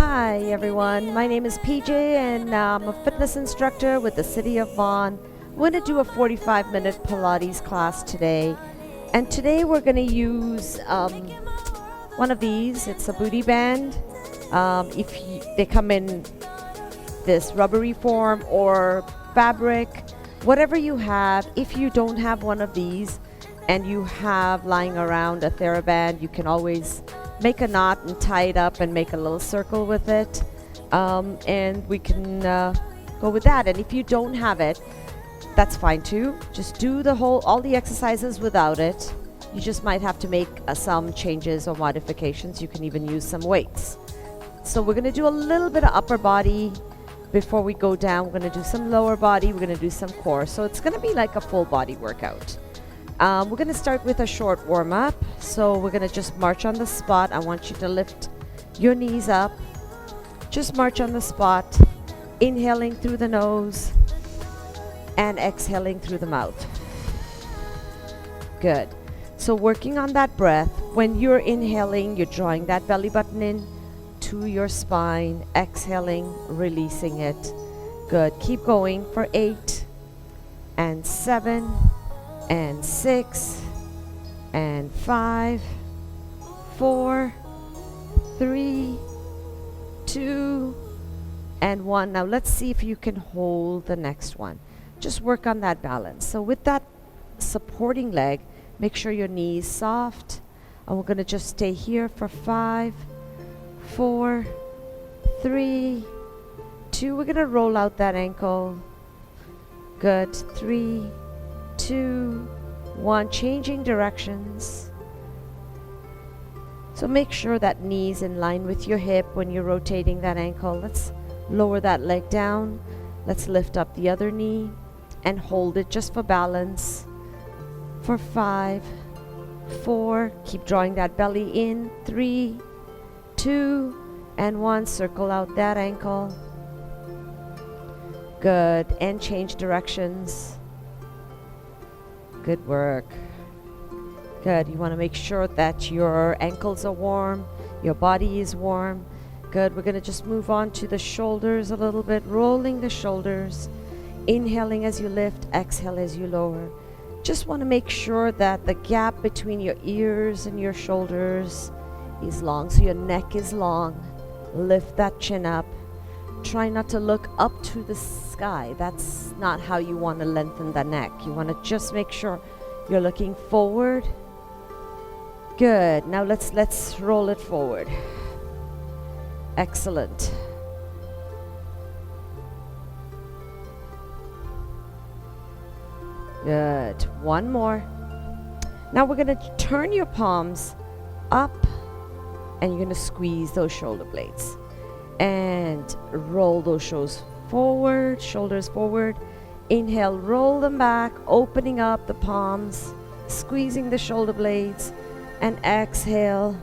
Hi everyone, my name is PJ and I'm a fitness instructor with the City of Vaughan. We're going to do a 45-minute Pilates class today. And today we're going to use one of these. It's a booty band. They come in this rubbery form or fabric, whatever you have. If you don't have one of these and you have lying around a TheraBand, you can always make a knot and tie it up and make a little circle with it, and we can go with that. And if you don't have it, that's fine too. Just do all the exercises without it. You just might have to make some changes or modifications. You can even use some weights. So we're going to do a little bit of upper body before we go down. We're going to do some lower body. We're going to do some core. So it's going to be like a full body workout. We're going to start with a short warm-up. So we're going to just march on the spot. I want you to lift your knees up. Just march on the spot, inhaling through the nose and exhaling through the mouth. Good. So working on that breath, when you're inhaling, you're drawing that belly button in to your spine, exhaling, releasing it. Good. Keep going for 8 and 7 and 6 and 5, 4, 3, 2, and 1. Now let's see if you can hold the next one. Just work on that balance. So with that supporting leg, make sure your knee is soft. And we're going to just stay here for 5, 4, 3, 2. We're going to roll out that ankle. Good. 3, 2, 1. Changing directions. So make sure that knee's in line with your hip when you're rotating that ankle. Let's lower that leg down. Let's lift up the other knee and hold it just for balance. For 5, 4. Keep drawing that belly in. 3, 2, and 1. Circle out that ankle. Good. And change directions. Good work. Good. You want to make sure that your ankles are warm, your body is warm. Good. We're going to just move on to the shoulders a little bit, rolling the shoulders, inhaling as you lift, exhale as you lower. Just want to make sure that the gap between your ears and your shoulders is long, so your neck is long. Lift that chin up. Try not to look up to the sky. That's not how you want to lengthen the neck. You want to just make sure you're looking forward. Good. Now let's roll it forward. Excellent. Good. One more. Now we're going to turn your palms up and you're going to squeeze those shoulder blades and roll those shoulders forward. Inhale, roll them back, opening up the palms, squeezing the shoulder blades, and exhale,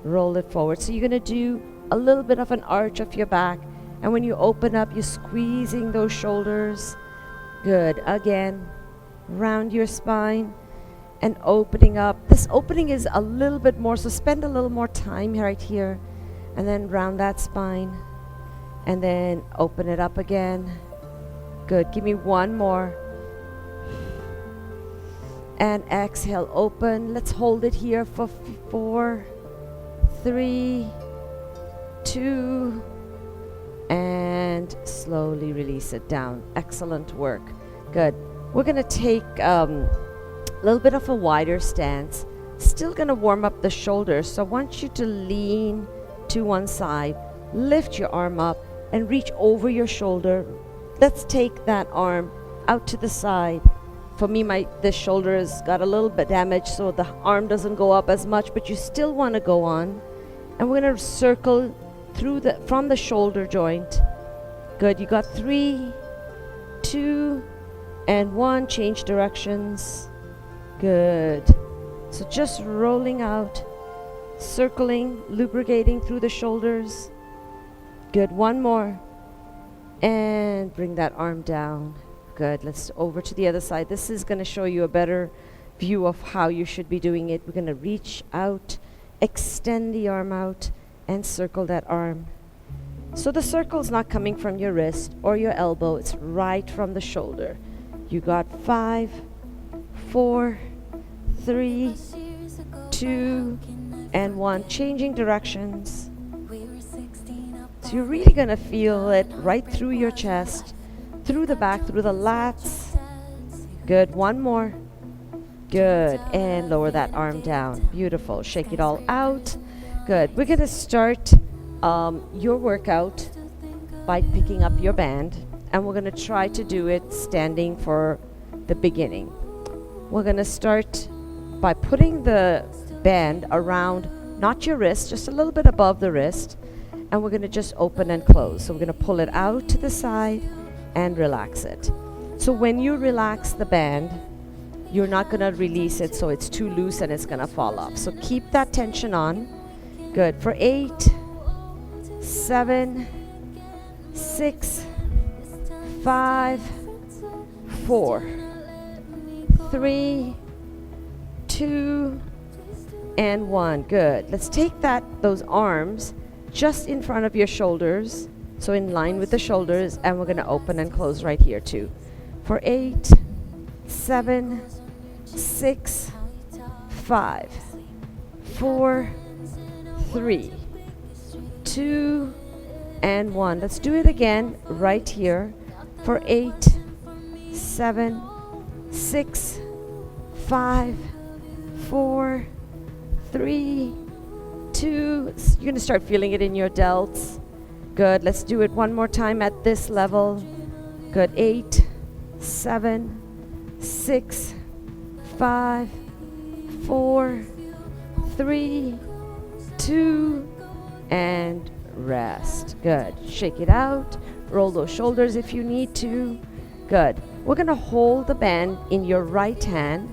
roll it forward. So you're going to do a little bit of an arch of your back, and when you open up, you're squeezing those shoulders. Good. Again, round your spine and opening up. This opening is a little bit more, so spend a little more time right here, and then round that spine and then open it up again. Good. Give me one more. And exhale, open. Let's hold it here for 4, 3, 2, and slowly release it down. Excellent work. Good. We're going to take a little bit of a wider stance. Still going to warm up the shoulders. So I want you to lean to one side, lift your arm up, and reach over your shoulder. Let's take that arm out to the side. For me, this shoulder has got a little bit damaged, so the arm doesn't go up as much, but you still want to go on. And we're going to circle from the shoulder joint. Good. You got 3, 2, and 1. Change directions. Good. So just rolling out, circling, lubricating through the shoulders. Good. One more. And bring that arm down. Good. Let's over to the other side. This is going to show you a better view of how you should be doing it. We're going to reach out, extend the arm out, and circle that arm. So the circle's not coming from your wrist or your elbow, it's right from the shoulder. You got 5, 4, 3, 2, and 1. Changing directions. So you're really going to feel it right through your chest, through the back, through the lats. Good. One more. Good. And lower that arm down. Beautiful. Shake it all out. Good. We're going to start your workout by picking up your band, and we're going to try to do it standing for the beginning. We're going to start by putting the band around, not your wrist, just a little bit above the wrist, and we're going to just open and close. So we're going to pull it out to the side and relax it. So when you relax the band, you're not going to release it so it's too loose and it's going to fall off. So keep that tension on. Good. For 8, 7, 6, 5, 4, 3, 2, and 1. Good. Let's take those arms just in front of your shoulders, so in line with the shoulders, and we're going to open and close right here too. For 8, 7, 6, 5, 4, 3, 2, and 1. Let's do it again right here. For 8, 7, 6, 5, 4, 3, 2. You're going to start feeling it in your delts. Good. Let's do it one more time at this level. Good. 8, 7, 6, 5, 4, 3, 2, and rest. Good. Shake it out. Roll those shoulders if you need to. Good. We're going to hold the band in your right hand.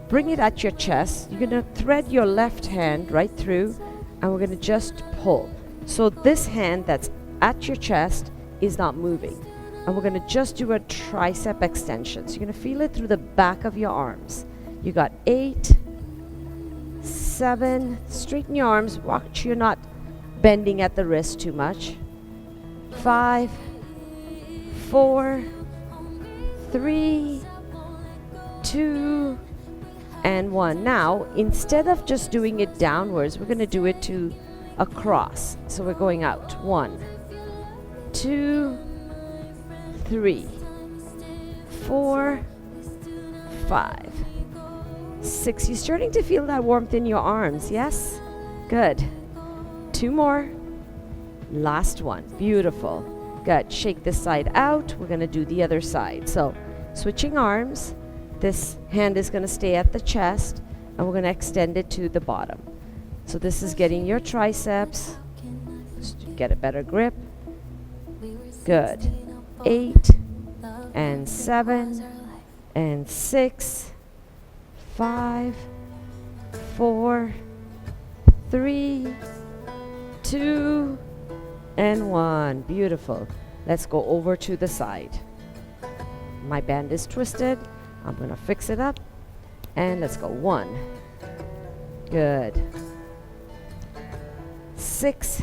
Bring it at your chest. You're going to thread your left hand right through, and we're going to just pull. So this hand that's at your chest is not moving. And we're going to just do a tricep extension. So you're going to feel it through the back of your arms. You got 8, 7, straighten your arms. Watch you're not bending at the wrist too much. 5, 4, 3, 2, and 1. Now, instead of just doing it downwards, we're going to do it to across. So we're going out. 1, 2, 3, 4, 5, 6. You're starting to feel that warmth in your arms, yes? Good. 2 more. Last one. Beautiful. Good. Shake this side out. We're going to do the other side. So, switching arms. This hand is going to stay at the chest, and we're going to extend it to the bottom. So this is getting your triceps. Just to get a better grip. Good. 8 and 7 and 6, 5, 4, 3, 2, and 1. Beautiful. Let's go over to the side. My band is twisted. I'm going to fix it up. And let's go. 1. Good. 6,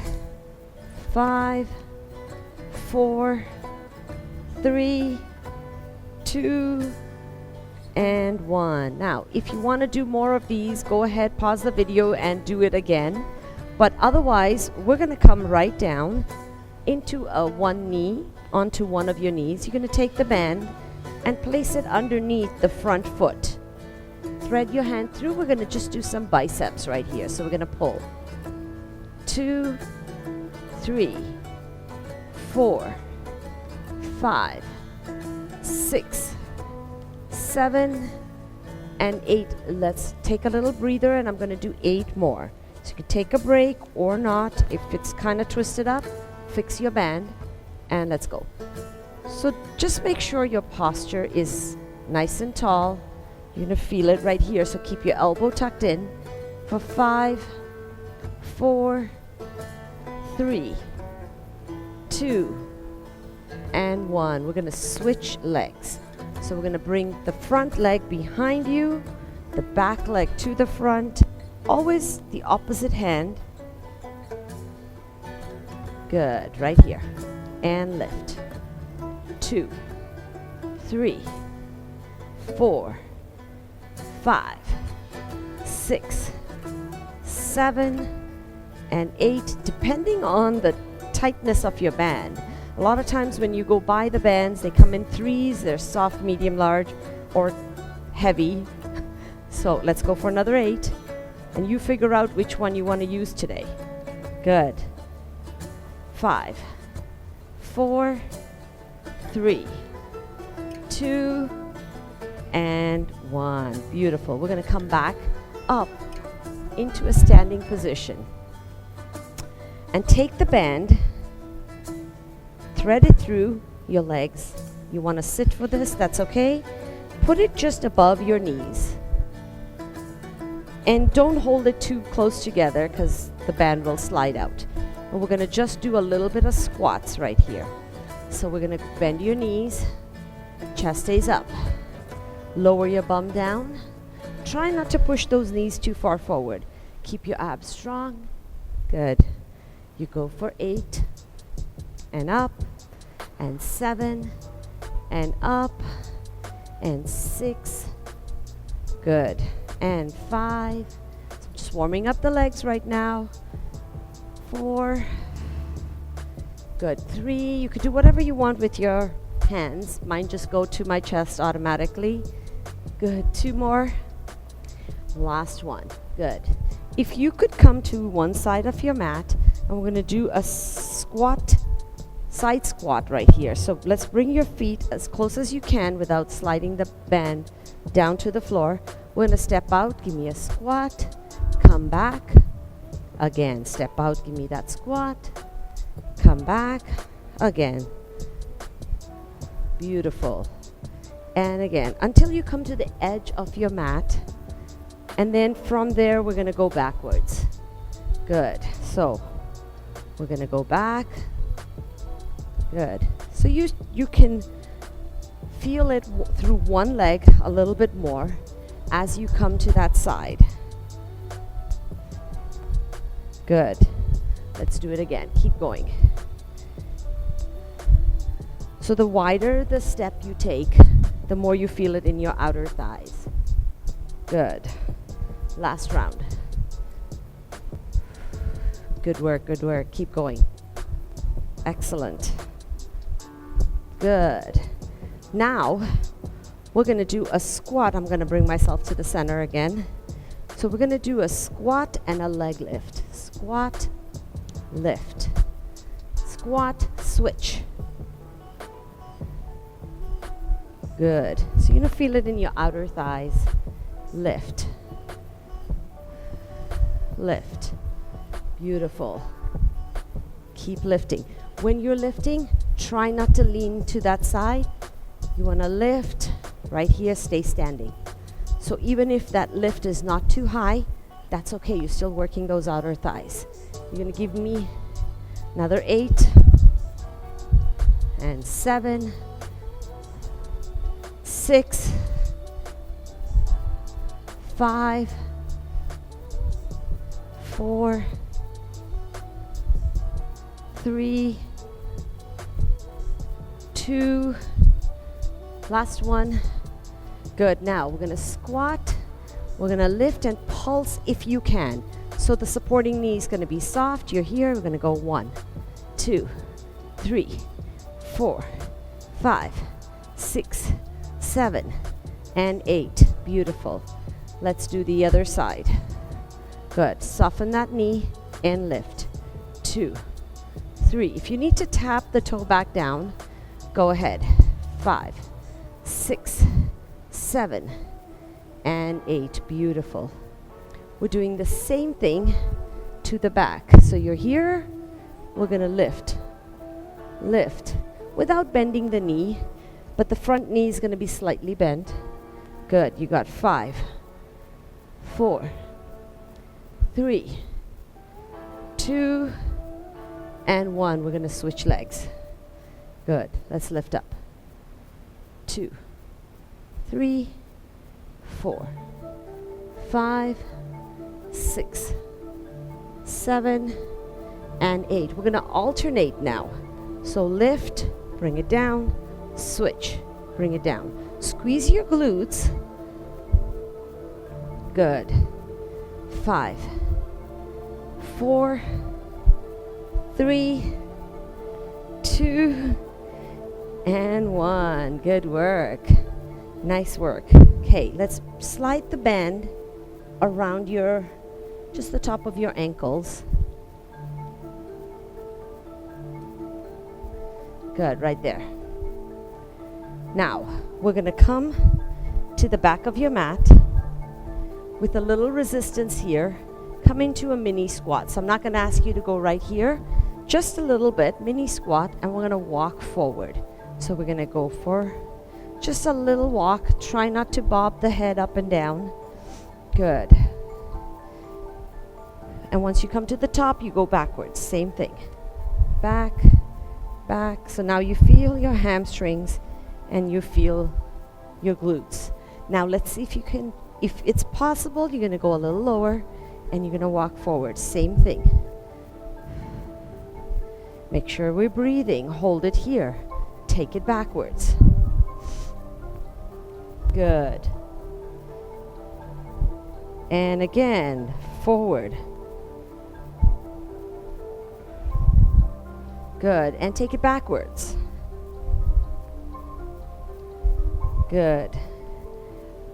5, 4, 3, 2, and 1. Now, if you want to do more of these, go ahead, pause the video and do it again. But otherwise, we're going to come right down into one knee, onto one of your knees. You're going to take the band and place it underneath the front foot. Thread your hand through. We're going to just do some biceps right here. So we're going to pull. 2, 3, 4, 5, 6, 7, and 8. Let's take a little breather, and I'm going to do 8 more. So you can take a break or not. If it's kind of twisted up, fix your band, and let's go. So just make sure your posture is nice and tall. You're going to feel it right here. So keep your elbow tucked in. For 5, 4, 3, 2, and 1. We're going to switch legs. So we're going to bring the front leg behind you, the back leg to the front, always the opposite hand. Good, right here. And lift. 2, 3, 4, 5, 6, 7, and 8, depending on the tightness of your band. A lot of times when you go buy the bands, they come in 3s, they're soft, medium, large, or heavy. So let's go for another 8, and you figure out which one you want to use today. Good. 5, 4, 3, 2, and 1. Beautiful. We're going to come back up into a standing position and take the band, thread it through your legs. You want to sit for this, that's okay. Put it just above your knees. And don't hold it too close together because the band will slide out. And we're going to just do a little bit of squats right here. So we're going to bend your knees, chest stays up. Lower your bum down. Try not to push those knees too far forward. Keep your abs strong. Good. You go for 8, and up, and 7, and up, and 6. Good. And 5. So just warming up the legs right now. 4. Good. 3. You could do whatever you want with your hands. Mine just go to my chest automatically. Good. 2 more. Last one. Good. If you could come to one side of your mat, and we're going to do a squat, side squat right here. So let's bring your feet as close as you can without sliding the band down to the floor. We're going to step out, give me a squat, come back, again, step out, give me that squat, come back, again. Beautiful. And again, until you come to the edge of your mat. And then from there, we're going to go backwards. Good. So we're going to go back. Good. So you can feel it through one leg a little bit more as you come to that side. Good. Let's do it again. Keep going. So the wider the step you take, the more you feel it in your outer thighs. Good. Last round. Good work, good work. Keep going. Excellent. Good. Now, we're going to do a squat. I'm going to bring myself to the center again. So we're going to do a squat and a leg lift. Squat, lift. Squat, switch. Good. So you're going to feel it in your outer thighs. Lift. Lift. Beautiful. Keep lifting. When you're lifting, try not to lean to that side. You want to lift right here, stay standing. So even if that lift is not too high, that's okay. You're still working those outer thighs. You're going to give me another 8 and 7, 6, 5, 4, 3, 2, last one. Good. Now we're going to squat. We're going to lift and pulse if you can. So the supporting knee is going to be soft. You're here. We're going to go 1, 2, 3, 4, 5, 6, 7, and 8. Beautiful. Let's do the other side. Good. Soften that knee and lift. 2, 3. If you need to tap the toe back down, go ahead. 5, 6, 7, and 8. Beautiful. We're doing the same thing to the back. So you're here. We're going to lift. Lift. Without bending the knee, but the front knee is going to be slightly bent. Good. You got 5, 4, 3, 2, and 1. We're going to switch legs. Good. Let's lift up. 2, 3, 4, 5, 6, 7, and 8. We're going to alternate now. So lift, bring it down, switch, bring it down. Squeeze your glutes. Good. 5, 4, 3, 2, and 1. Good work. Nice work. Okay, let's slide the band around just the top of your ankles. Good, right there. Now, we're going to come to the back of your mat with a little resistance here. Come into a mini squat. So I'm not going to ask you to go right here. Just a little bit, mini squat, and we're going to walk forward. So we're going to go for just a little walk. Try not to bob the head up and down. Good. And once you come to the top, you go backwards. Same thing. Back, back. So now you feel your hamstrings and you feel your glutes. Now let's see if you can, if it's possible, you're going to go a little lower and you're going to walk forward. Same thing. Make sure we're breathing. Hold it here. Take it backwards. Good. And again, forward. Good. And take it backwards. Good.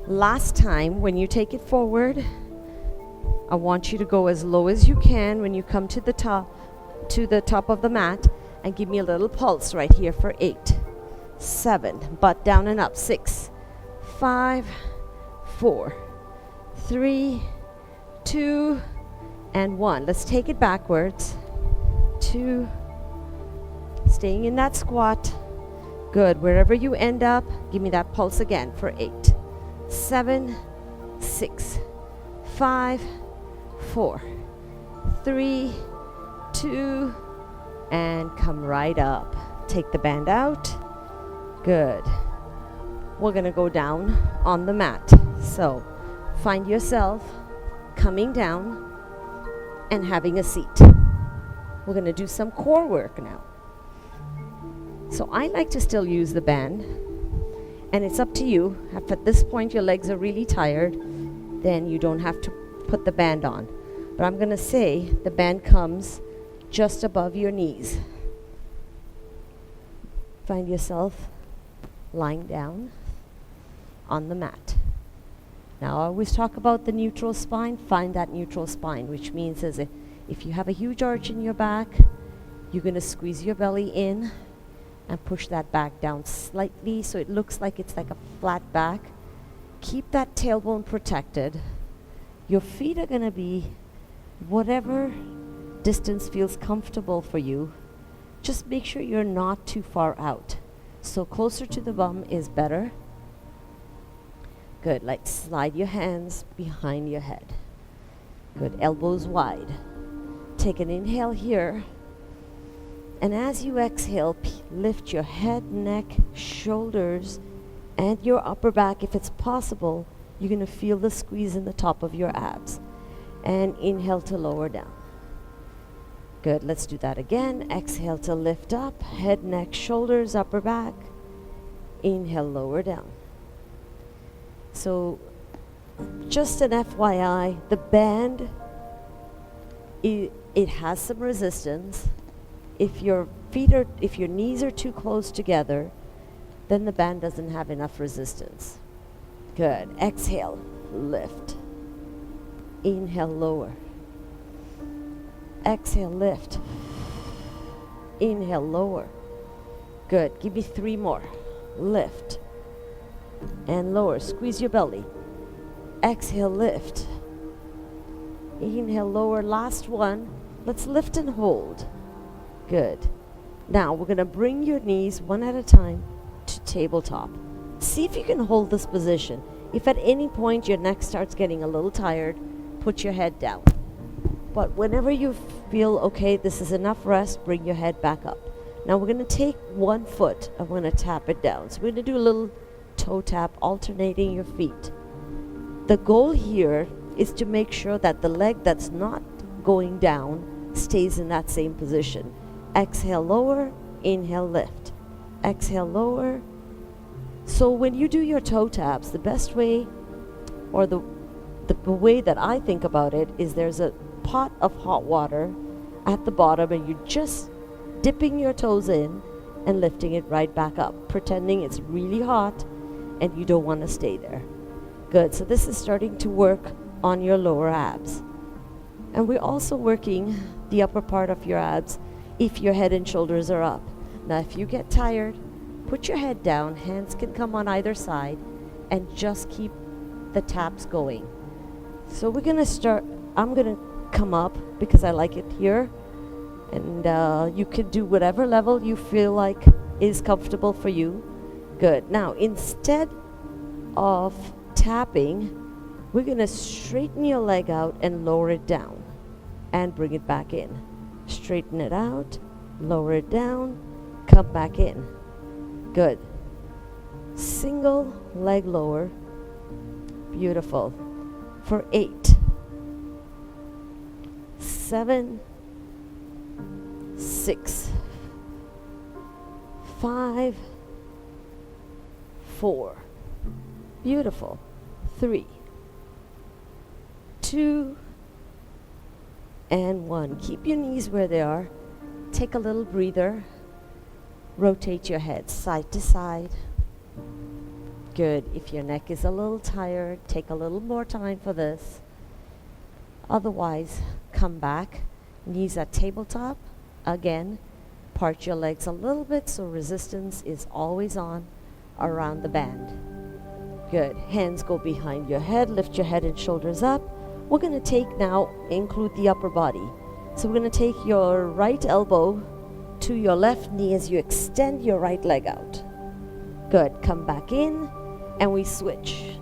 Last time, when you take it forward, I want you to go as low as you can when you come to the top of the mat, and give me a little pulse right here for 8, 7, butt down and up, 6, 5, 4, 3, 2, and 1. Let's take it backwards. 2, staying in that squat. Good. Wherever you end up, give me that pulse again for 8, 7, 6, 5, 4, 3, 2, and come right up. Take the band out. Good. We're going to go down on the mat. So find yourself coming down and having a seat. We're going to do some core work now. So I like to still use the band, and it's up to you. If at this point your legs are really tired, then you don't have to put the band on. But I'm going to say the band comes just above your knees. Find yourself lying down on the mat. Now I always talk about the neutral spine. Find that neutral spine, which means if you have a huge arch in your back, you're going to squeeze your belly in and push that back down slightly so it looks like it's like a flat back. Keep that tailbone protected. Your feet are going to be whatever distance feels comfortable for you. Just make sure you're not too far out. So closer to the bum is better. Good. Like slide your hands behind your head. Good. Elbows wide. Take an inhale here. And as you exhale, lift your head, neck, shoulders, and your upper back. If it's possible, you're going to feel the squeeze in the top of your abs. And inhale to lower down. Good. Let's do that again. Exhale to lift up. Head, neck, shoulders, upper back. Inhale, lower down. So just an FYI, the band, it has some resistance. If your knees are too close together, then the band doesn't have enough resistance. Good. Exhale, lift. Inhale, lower. Exhale, lift. Inhale, lower. Good. Give me 3 more. Lift. And lower. Squeeze your belly. Exhale, lift. Inhale, lower. Last one. Let's lift and hold. Good. Now we're going to bring your knees one at a time to tabletop. See if you can hold this position. If at any point your neck starts getting a little tired, put your head down. But whenever you feel, okay, this is enough rest, bring your head back up. Now we're going to take one foot and we're going to tap it down. So we're going to do a little toe tap, alternating your feet. The goal here is to make sure that the leg that's not going down stays in that same position. Exhale, lower, inhale, lift. Exhale, lower. So when you do your toe taps, the best way, or the way that I think about it, is there's a pot of hot water at the bottom and you're just dipping your toes in and lifting it right back up, pretending it's really hot and you don't want to stay there. Good. So this is starting to work on your lower abs. And we're also working the upper part of your abs if your head and shoulders are up. Now, if you get tired, put your head down, hands can come on either side, and just keep the taps going. So we're going to start, I'm going to come up because I like it here. And you can do whatever level you feel like is comfortable for you. Good. Now, instead of tapping, we're going to straighten your leg out and lower it down and bring it back in. Straighten it out, lower it down, come back in. Good. Single leg lower. Beautiful. For 8, 7, 6, 5, 4. Beautiful. 3, 2, and 1. Keep your knees where they are. Take a little breather. Rotate your head side to side. Good. If your neck is a little tired, take a little more time for this. Otherwise, come back. Knees at tabletop. Again, part your legs a little bit so resistance is always on around the band. Good. Hands go behind your head. Lift your head and shoulders up. We're going to take now, include the upper body. So we're going to take your right elbow to your left knee as you extend your right leg out. Good. Come back in and we switch.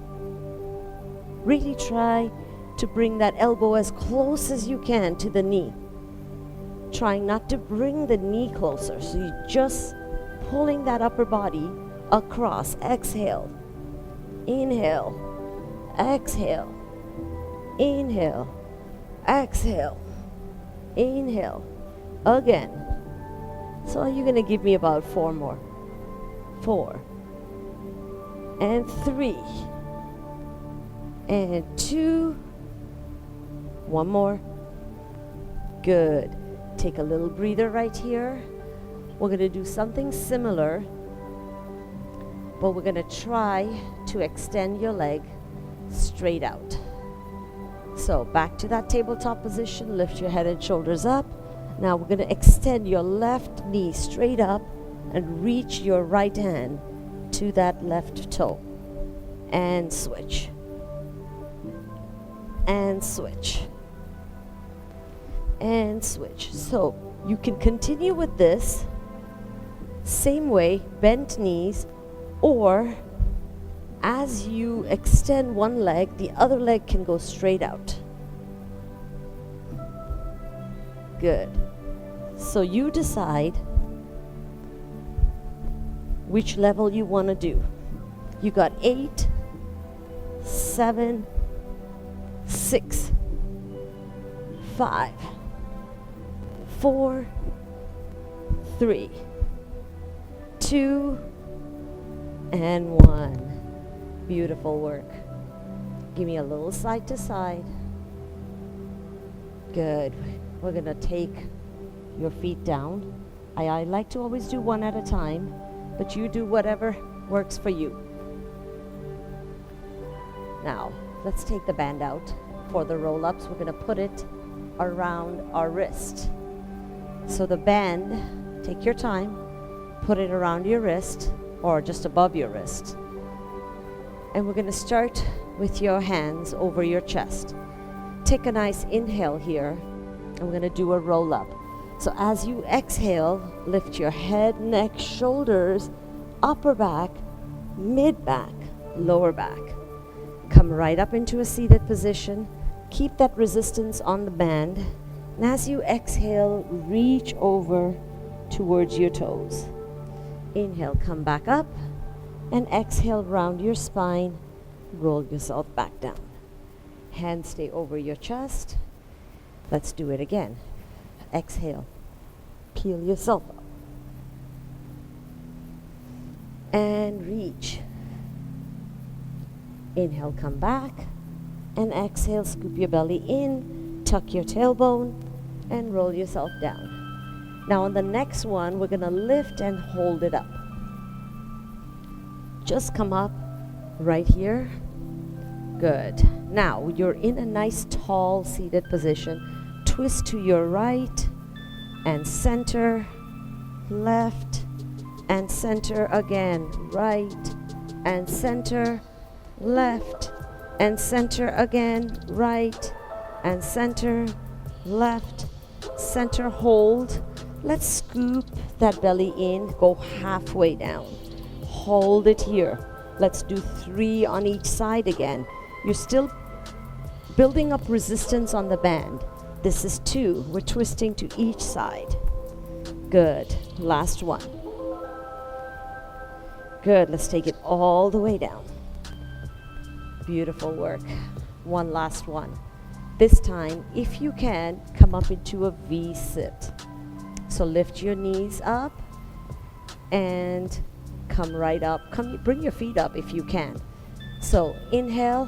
Really try to bring that elbow as close as you can to the knee. Trying not to bring the knee closer. So you're just pulling that upper body across. Exhale. Inhale. Exhale. Inhale. Exhale. Inhale. Again. So you're going to give me about 4 more. 4. And 3. And 2. 1 more. Good. Take a little breather right here. We're going to do something similar, but we're going to try to extend your leg straight out. So back to that tabletop position. Lift your head and shoulders up. Now we're going to extend your left knee straight up and reach your right hand to that left toe. And switch. And switch. And switch. So you can continue with this same way, bent knees, or as you extend one leg, the other leg can go straight out. Good. So you decide which level you want to do. You got 8, 7, 6, 5, 4, 3, 2, and 1. Beautiful work. Give me a little side to side. Good. We're going to take your feet down. I like to always do one at a time, but you do whatever works for you. Now, let's take the band out for the roll-ups. We're going to put it around our wrist. So the band, take your time, put it around your wrist or just above your wrist. And we're going to start with your hands over your chest. Take a nice inhale here, and we're going to do a roll-up. So as you exhale, lift your head, neck, shoulders, upper back, mid-back, lower back. Come right up into a seated position. Keep that resistance on the band. And as you exhale, reach over towards your toes. Inhale, come back up. And exhale, round your spine. Roll yourself back down. Hands stay over your chest. Let's do it again. Exhale. Peel yourself up. And reach. Inhale, come back. And exhale, scoop your belly in, tuck your tailbone, and roll yourself down. Now on the next one, we're gonna lift and hold it up. Just come up right here. Good. Now you're in a nice tall seated position. Twist to your right and center, left and center again, right and center, left and center again, right and center, left, center, hold. Let's scoop that belly in, go halfway down. Hold it here. Let's do 3 on each side again. You're still building up resistance on the band. This is 2. We're twisting to each side. Good. Last one. Good. Let's take it all the way down. Beautiful work. One last one. This time, if you can, come up into a V sit. So lift your knees up and come right up. Bring your feet up if you can. So inhale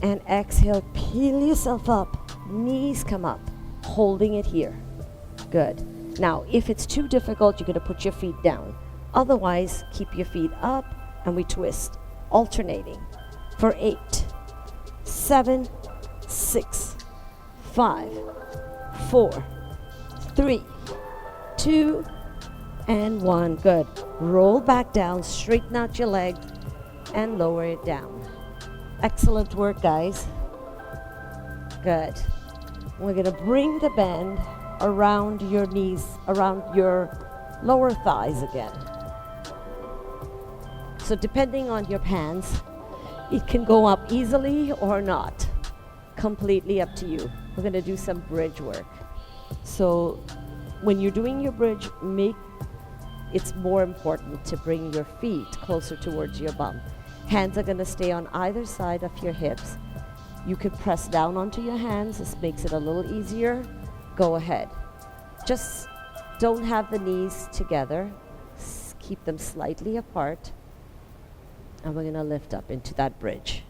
and exhale. Peel yourself up. Knees come up. Holding it here. Good. Now, if it's too difficult, you're going to put your feet down. Otherwise, keep your feet up and we twist, alternating for 8, 7, 6, 5, 4, 3, 2, and 1. Good. Roll back down, straighten out your leg, and lower it down. Excellent work, guys. Good. We're going to bring the bend around your knees, around your lower thighs again. So depending on your pants, it can go up easily or not. Completely up to you. We're going to do some bridge work. So when you're doing your bridge, it's more important to bring your feet closer towards your bum. Hands are going to stay on either side of your hips. You could press down onto your hands. This makes it a little easier. Go ahead. Just don't have the knees together. Keep them slightly apart. And we're going to lift up into that bridge.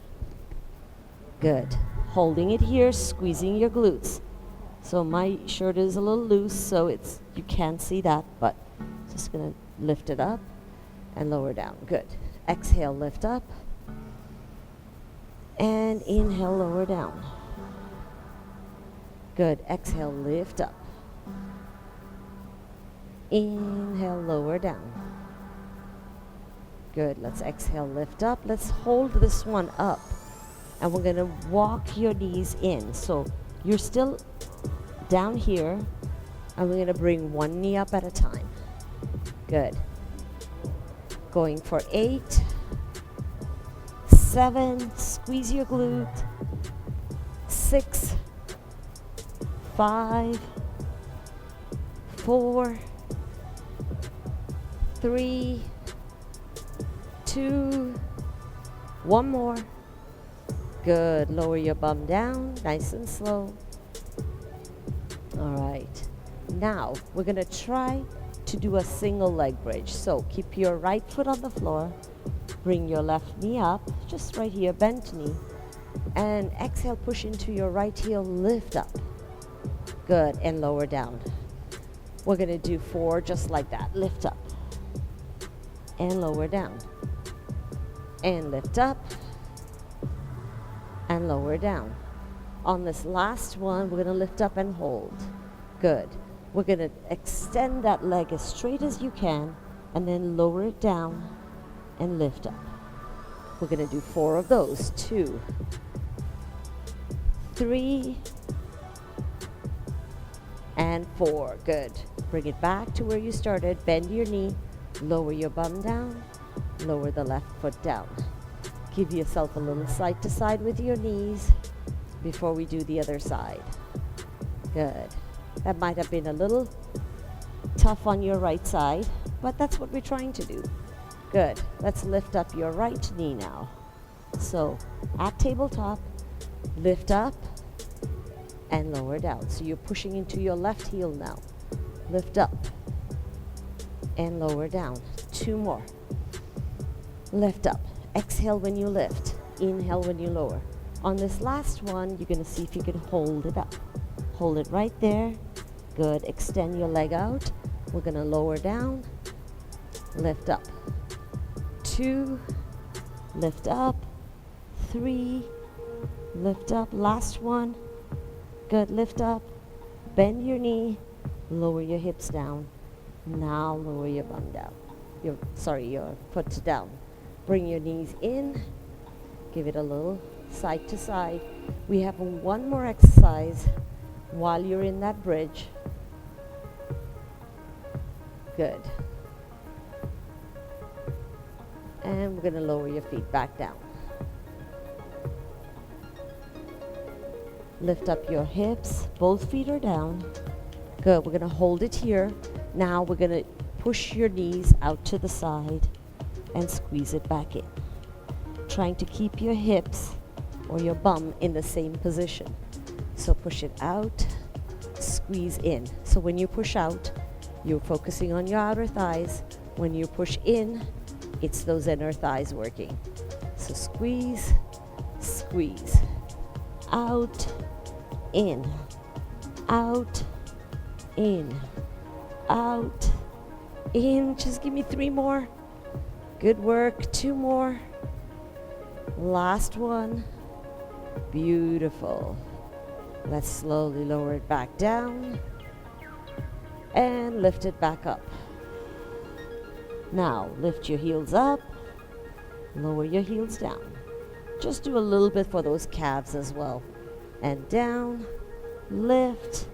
Good. Holding it here, squeezing your glutes. So my shirt is a little loose, so you can't see that, but just going to lift it up and lower down. Good. Exhale, lift up. And inhale, lower down. Good. Exhale, lift up. Inhale, lower down. Good. Let's exhale, lift up. Let's hold this one up. And we're going to walk your knees in. So you're still down here. And we're going to bring one knee up at a time. Good. Going for 8, 7, squeeze your glute. 6, 5, 4, 3, 2, one more. Good. Lower your bum down, nice and slow. All right. Now we're going to try to do a single leg bridge. So keep your right foot on the floor. Bring your left knee up, just right here, bent knee. And exhale, push into your right heel, lift up. Good. And lower down. We're going to do 4 just like that. Lift up. And lower down. And lift up. And lower down. On this last one, we're going to lift up and hold. Good. We're going to extend that leg as straight as you can and then lower it down and lift up. We're going to do 4 of those. 2, 3, and 4. Good. Bring it back to where you started. Bend your knee. Lower your bum down. Lower the left foot down. Give yourself a little side to side with your knees before we do the other side. Good. That might have been a little tough on your right side, but that's what we're trying to do. Good. Let's lift up your right knee now. So at tabletop, lift up and lower down. So you're pushing into your left heel now. Lift up and lower down. 2 more. Lift up. Exhale when you lift. Inhale when you lower. On this last one, you're going to see if you can hold it up. Hold it right there. Good. Extend your leg out. We're going to lower down. Lift up. 2. Lift up. 3. Lift up. Last one. Good. Lift up. Bend your knee. Lower your hips down. Now lower your bum down. Your foot down. Bring your knees in. Give it a little side to side. We have one more exercise while you're in that bridge. Good. And we're going to lower your feet back down. Lift up your hips. Both feet are down. Good. We're going to hold it here. Now we're going to push your knees out to the side and squeeze it back in. Trying to keep your hips or your bum in the same position. So push it out, squeeze in. So when you push out, you're focusing on your outer thighs. When you push in, it's those inner thighs working. So squeeze, squeeze. Out, in, out, in, out, in. Just give me 3 more. Good work. 2 more. Last one. Beautiful. Let's slowly lower it back down and lift it back up. Now lift your heels up, lower your heels down. Just do a little bit for those calves as well. And down, lift.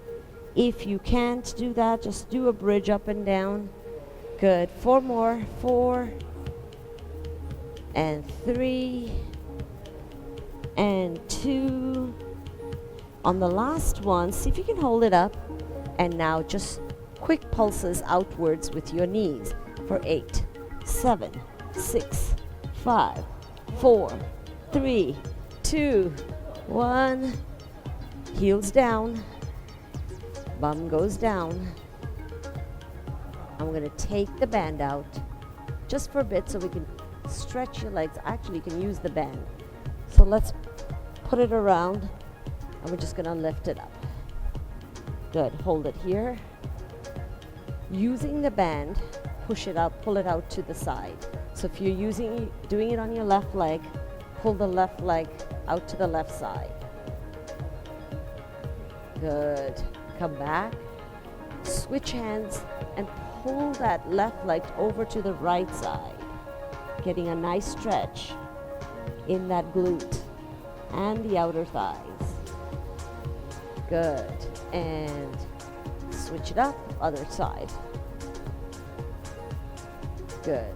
If you can't do that, just do a bridge up and down. Good. 4 more. 4 and 3 and 2. On the last one, see if you can hold it up. And now just quick pulses outwards with your knees for 8, 7, 6, 5, 4, 3, 2, 1. Heels down. Bum goes down. I'm going to take the band out just for a bit so we can stretch your legs. Actually, you can use the band. So let's put it around and we're just going to lift it up. Good. Hold it here. Using the band, push it out, pull it out to the side. So if you're doing it on your left leg, pull the left leg out to the left side. Good. Come back. Switch hands and pull that left leg over to the right side. Getting a nice stretch in that glute and the outer thighs. Good. And switch it up, other side. Good.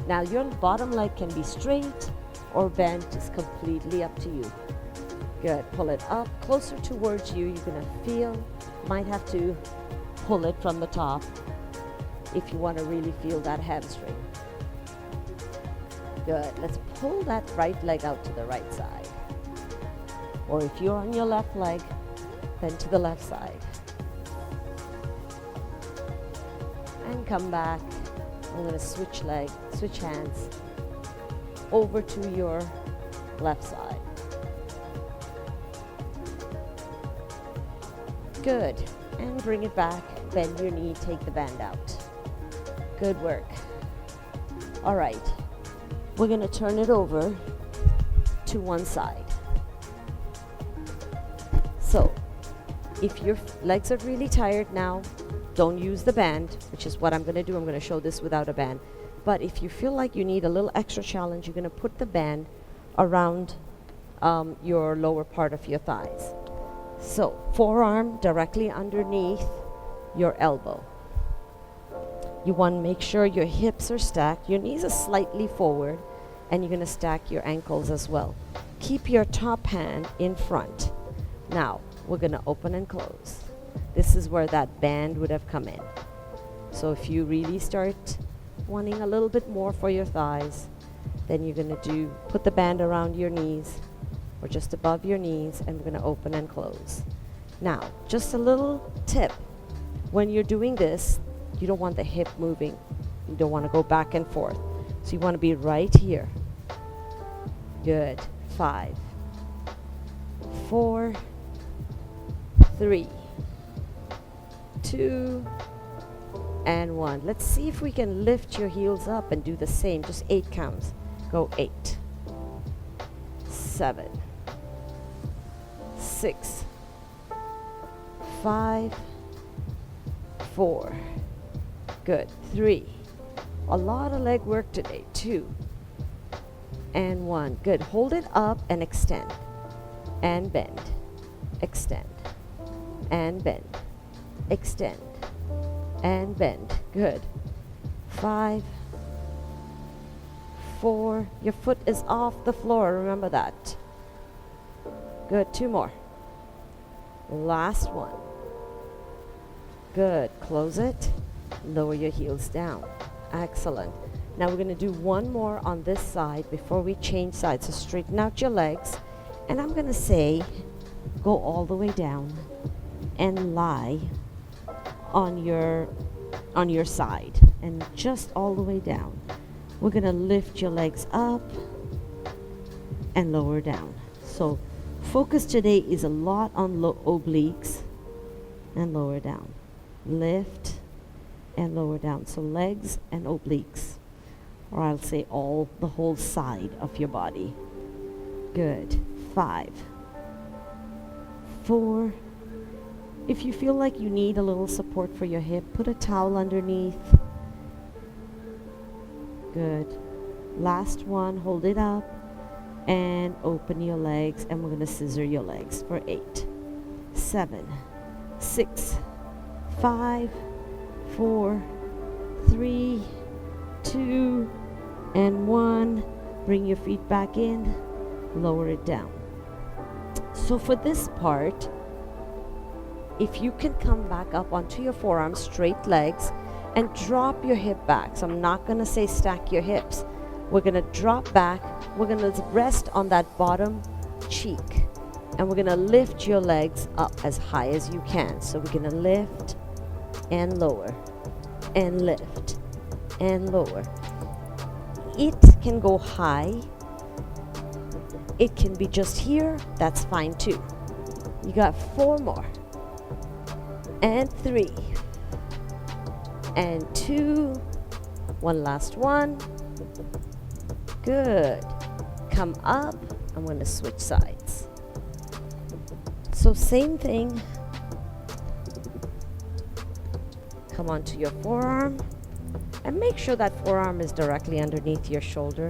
Now your bottom leg can be straight or bent, is completely up to you. Good. Pull it up closer towards you. You're going to feel, might have to pull it from the top if you want to really feel that hamstring. Good. Let's pull that right leg out to the right side. Or if you're on your left leg, then to the left side. And come back. I'm going to switch hands over to your left side. Good. And bring it back. Bend your knee, take the band out. Good work. All right. We're going to turn it over to one side. So, if your legs are really tired now, don't use the band, which is what I'm going to do. I'm going to show this without a band. But if you feel like you need a little extra challenge, you're going to put the band around your lower part of your thighs. So, forearm directly underneath your elbow. You want to make sure your hips are stacked, your knees are slightly forward, and you're going to stack your ankles as well. Keep your top hand in front. Now, we're going to open and close. This is where that band would have come in. So if you really start wanting a little bit more for your thighs, then you're going to put the band around your knees or just above your knees, and we're going to open and close. Now, just a little tip. When you're doing this, you don't want the hip moving. You don't want to go back and forth. So you want to be right here. Good. 5, 4, 3, 2, and 1. Let's see if we can lift your heels up and do the same. Just 8 counts. Go 8, 7, 6, 5, 4. Good. 3. A lot of leg work today. 2 and 1. Good. Hold it up and extend and bend. Extend and bend. Extend and bend. Good. 5, 4. Your foot is off the floor. Remember that. Good. 2 more. Last one. Good. Close it. Lower your heels down. Excellent. Now we're going to do one more on this side before we change sides. So straighten out your legs. And I'm going to say, go all the way down and lie on your side. And just all the way down. We're going to lift your legs up and lower down. So focus today is a lot on obliques and lower down. Lift and lower down. So legs and obliques. Or I'll say the whole side of your body. Good. 5, 4. If you feel like you need a little support for your hip, put a towel underneath. Good. Last one. Hold it up and open your legs, and we're going to scissor your legs for 8, 7, 6, 5, 4, 3, 2, and 1. Bring your feet back in, lower it down. So for this part, if you can come back up onto your forearms, straight legs, and drop your hip back. So I'm not going to say stack your hips. We're going to drop back. We're going to rest on that bottom cheek. And we're going to lift your legs up as high as you can. So we're going to lift and lower and lift and lower. It can go high. It can be just here. That's fine too. You got 4 more. And 3. And 2. One last one. Good. Come up. I'm going to switch sides. So same thing. Come onto your forearm. And make sure that forearm is directly underneath your shoulder.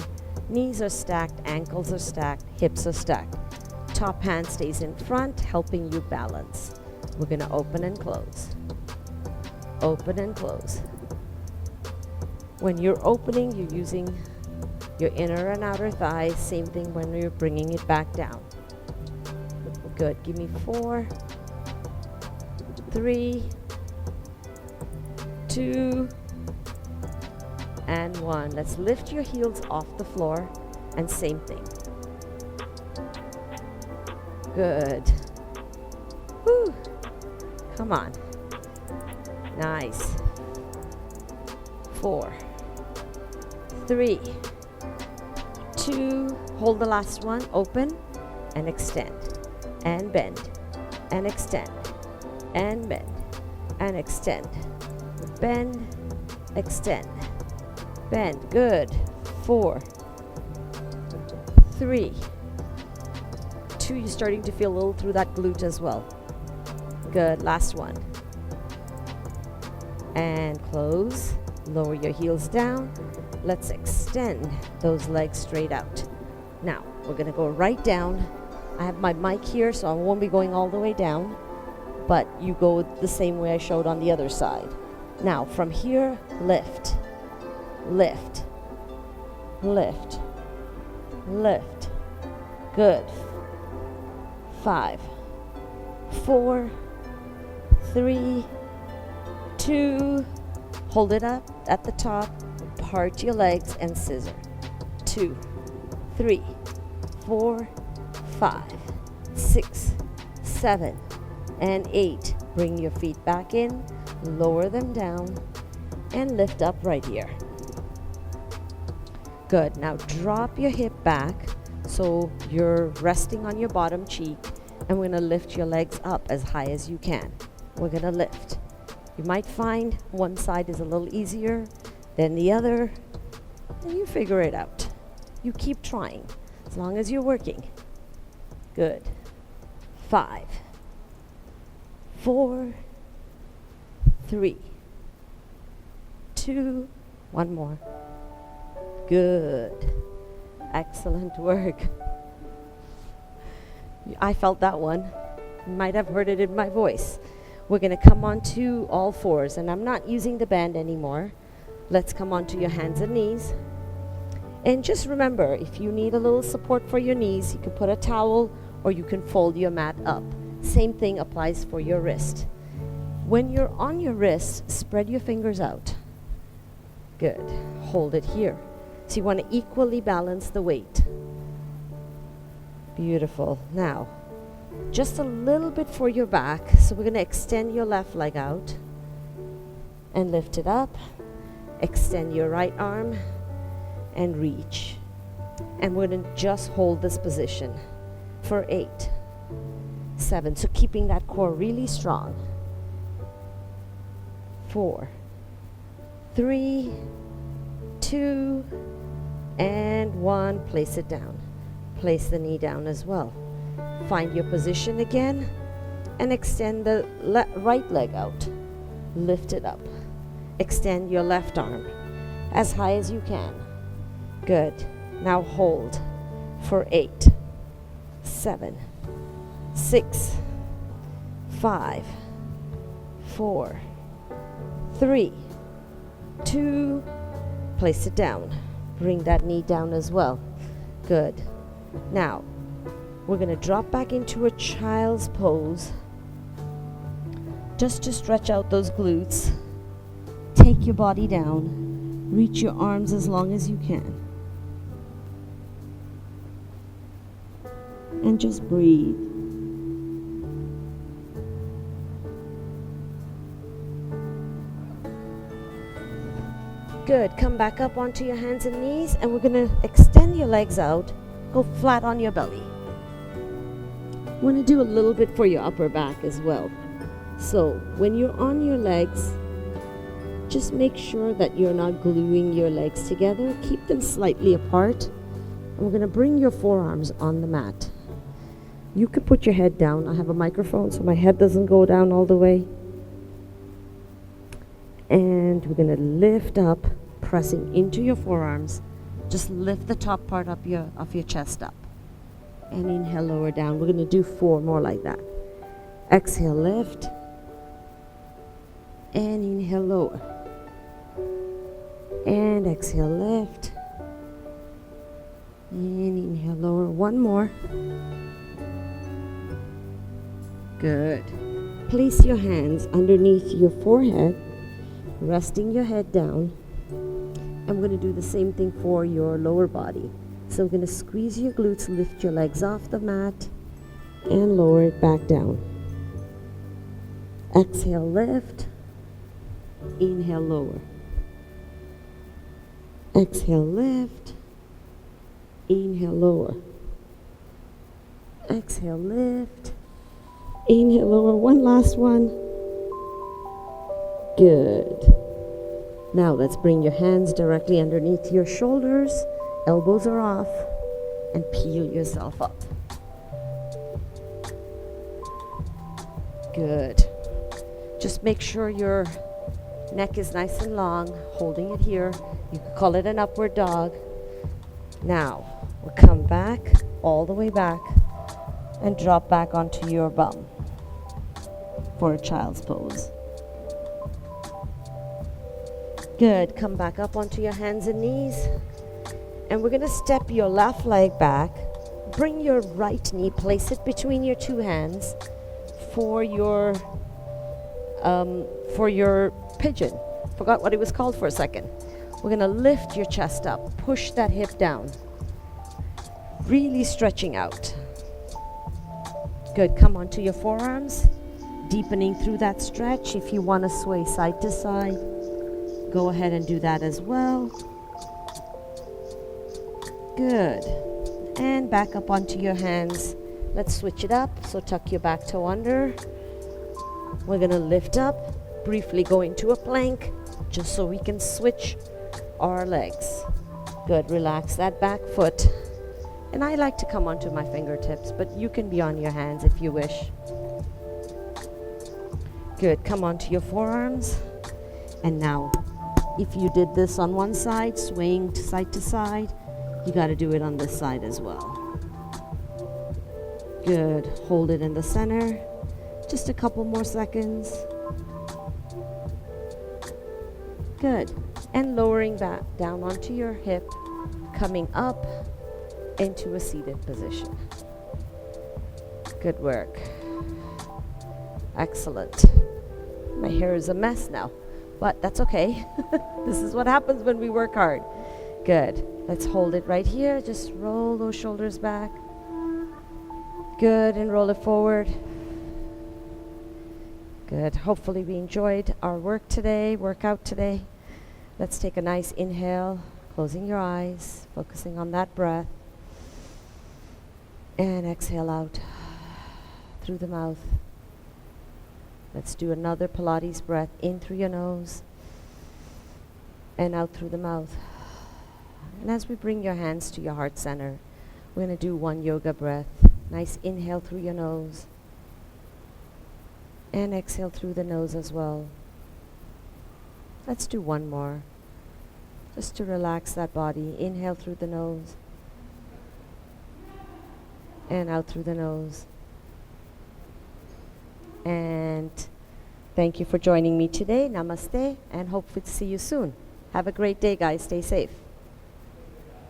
Knees are stacked, ankles are stacked, hips are stacked. Top hand stays in front, helping you balance. We're going to open and close. Open and close. When you're opening, you're using your inner and outer thighs. Same thing when you're bringing it back down. Good. Give me 4, 3, 2, and 1. Let's lift your heels off the floor, and same thing. Good. Woo. Come on. Nice. 4, 3, 2. Hold the last one. Open and extend and bend and extend and bend and extend. Bend, extend, bend. Good. 4, 3, 2. You're starting to feel a little through that glute as well. Good. Last one. And close. Lower your heels down. Let's extend those legs straight out. Now, we're going to go right down. I have my mic here, so I won't be going all the way down, but you go the same way I showed on the other side. Now, from here, lift, lift, lift, lift. Good. 5, 4, 3, 2. Hold it up at the top. Part your legs and scissor. 2, 3, 4, 5, 6, 7, and 8. Bring your feet back in, lower them down, and lift up right here. Good. Now drop your hip back so you're resting on your bottom cheek, and we're going to lift your legs up as high as you can. We're going to lift. You might find one side is a little easier than the other, and you figure it out. You keep trying as long as you're working. Good. 5, 4, 3, 2, one more. Good. Excellent work. I felt that one. You might have heard it in my voice. We're going to come onto all fours, and I'm not using the band anymore. Let's come onto your hands and knees. And just remember, if you need a little support for your knees, you can put a towel or you can fold your mat up. Same thing applies for your wrist. When you're on your wrist, spread your fingers out. Good. Hold it here. So you want to equally balance the weight. Beautiful. Now, just a little bit for your back. So we're going to extend your left leg out and lift it up. Extend your right arm and reach. And we're going to just hold this position for 8, 7. So keeping that core really strong. 4, 3, 2, and 1. Place it down. Place the knee down as well. Find your position again and extend the right leg out. Lift it up. Extend your left arm as high as you can. Good. Now hold for 8, 7, 6, 5, 4, 3, 2. Place it down. Bring that knee down as well. Good. Now, we're going to drop back into a child's pose. Just to stretch out those glutes. Take your body down. Reach your arms as long as you can. And just breathe. Good. Come back up onto your hands and knees, and we're going to extend your legs out. Go flat on your belly. Want to do a little bit for your upper back as well. So when you're on your legs, just make sure that you're not gluing your legs together. Keep them slightly apart. And we're going to bring your forearms on the mat. You could put your head down. I have a microphone so my head doesn't go down all the way. And we're going to lift up, pressing into your forearms. Just lift the top part of your chest up. And inhale, lower down. We're going to do 4 more like that. Exhale, lift. And inhale, lower. And exhale, lift. And inhale, lower. 1 more. Good. Place your hands underneath your forehead, resting your head down. And we're going to do the same thing for your lower body. So we're going to squeeze your glutes, lift your legs off the mat, and lower it back down. Exhale, lift. Inhale, lower. Exhale, lift. Inhale, lower. Exhale, lift. Inhale, lower. 1 last one. Good. Now let's bring your hands directly underneath your shoulders. Elbows are off. And peel yourself up. Good. Just make sure your neck is nice and long, holding it here. You could call it an upward dog. Now, we'll come back, all the way back, and drop back onto your bum for a child's pose. Good. Come back up onto your hands and knees. And we're going to step your left leg back. Bring your right knee, place it between your 2 hands for your pigeon. Forgot what it was called for a second. We're going to lift your chest up. Push that hip down. Really stretching out. Good. Come onto your forearms. deepening through that stretch. If you want to sway side to side, go ahead and do that as well. Good. And back up onto your hands. Let's switch it up. So tuck your back toe under. We're going to lift up, briefly go into a plank, just so we can switch our legs. Good. Relax that back foot. And I like to come onto my fingertips, but you can be on your hands if you wish. Good. Come onto your forearms. And now, if you did this on one side, swaying to side, you got to do it on this side as well. Good. Hold it in the center. Just a couple more seconds. Good. And lowering back down onto your hip, coming up into a seated position. Good work. Excellent. My hair is a mess now, but that's okay. This is what happens when we work hard. Good. Let's hold it right here. Just roll those shoulders back. Good, and roll it forward. Good. Hopefully we enjoyed our workout today. Let's take a nice inhale, closing your eyes, focusing on that breath. And exhale out through the mouth. Let's do another Pilates breath in through your nose and out through the mouth. And as we bring your hands to your heart center, we're going to do one yoga breath. Nice inhale through your nose and exhale through the nose as well. Let's do one more, just to relax that body. Inhale through the nose and out through the nose. And thank you for joining me today. Namaste, and hope to see you soon. Have a great day, guys. Stay safe.